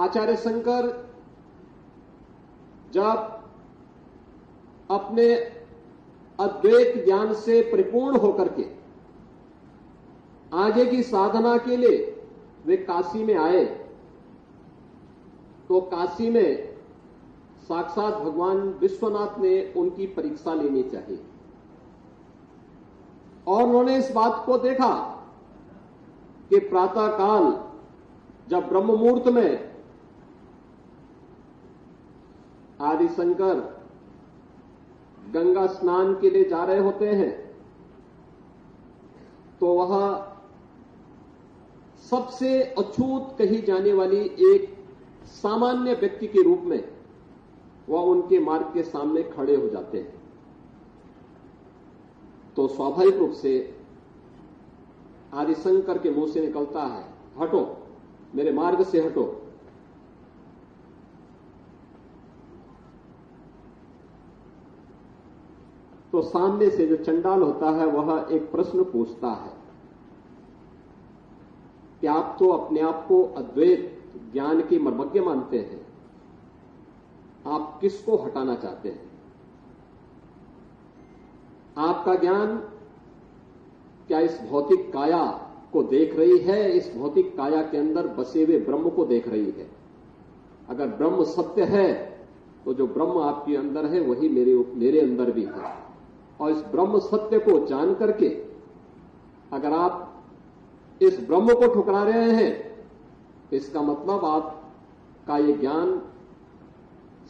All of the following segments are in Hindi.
आचार्य शंकर जब अपने अद्वैत ज्ञान से परिपूर्ण होकर के आगे की साधना के लिए वे काशी में आए, तो काशी में साक्षात भगवान विश्वनाथ ने उनकी परीक्षा लेनी चाहिए। और उन्होंने इस बात को देखा कि प्रातःकाल जब ब्रह्म मुहूर्त में आदि शंकर गंगा स्नान के लिए जा रहे होते हैं, तो वह सबसे अछूत कही जाने वाली एक सामान्य व्यक्ति के रूप में वह उनके मार्ग के सामने खड़े हो जाते हैं। तो स्वाभाविक रूप से आदिशंकर के मुंह से निकलता है, हटो, मेरे मार्ग से हटो। तो सामने से जो चंडाल होता है वह एक प्रश्न पूछता है कि आप तो अपने आप को अद्वैत ज्ञान के मर्मज्ञ मानते हैं, आप किसको हटाना चाहते हैं? आपका ज्ञान क्या इस भौतिक काया को देख रही है, इस भौतिक काया के अंदर बसे हुए ब्रह्म को देख रही है? अगर ब्रह्म सत्य है तो जो ब्रह्म आपके अंदर है वही मेरे अंदर भी है। और इस ब्रह्म सत्य को जान करके अगर आप इस ब्रह्म को ठुकरा रहे हैं, इसका मतलब आपका ये ज्ञान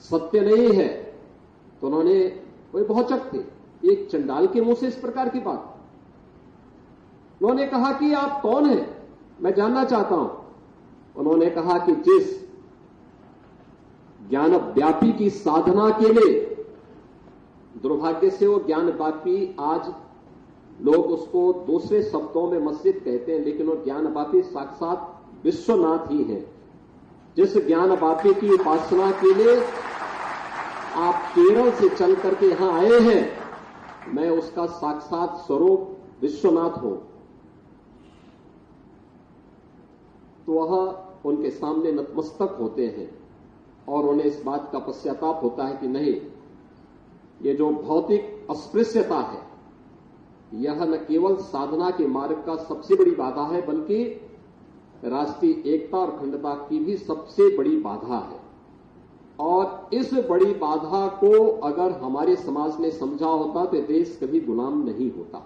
सत्य नहीं है। तो उन्होंने, वे भौचक थे, एक चंडाल के मुंह से इस प्रकार की बात। उन्होंने कहा कि आप कौन हैं, मैं जानना चाहता हूं। उन्होंने कहा कि जिस ज्ञान व्यापी की साधना के लिए, दुर्भाग्य से वो ज्ञान व्यापी आज लोग उसको दूसरे शब्दों में मस्जिद कहते हैं, लेकिन वो ज्ञान व्यापी साक्षात विश्वनाथ ही है। जिस ज्ञान व्यापी की उपासना के लिए आप केरल से चल करके यहां आए हैं, मैं उसका साक्षात स्वरूप विश्वनाथ हूं। तो वह उनके सामने नतमस्तक होते हैं और उन्हें इस बात का पश्चाताप होता है कि नहीं, ये जो भौतिक अस्पृश्यता है यह न केवल साधना के मार्ग का सबसे बड़ी बाधा है, बल्कि राष्ट्रीय एकता और अखंडता की भी सबसे बड़ी बाधा है। और इस बड़ी बाधा को अगर हमारे समाज ने समझा होता तो देश कभी गुलाम नहीं होता।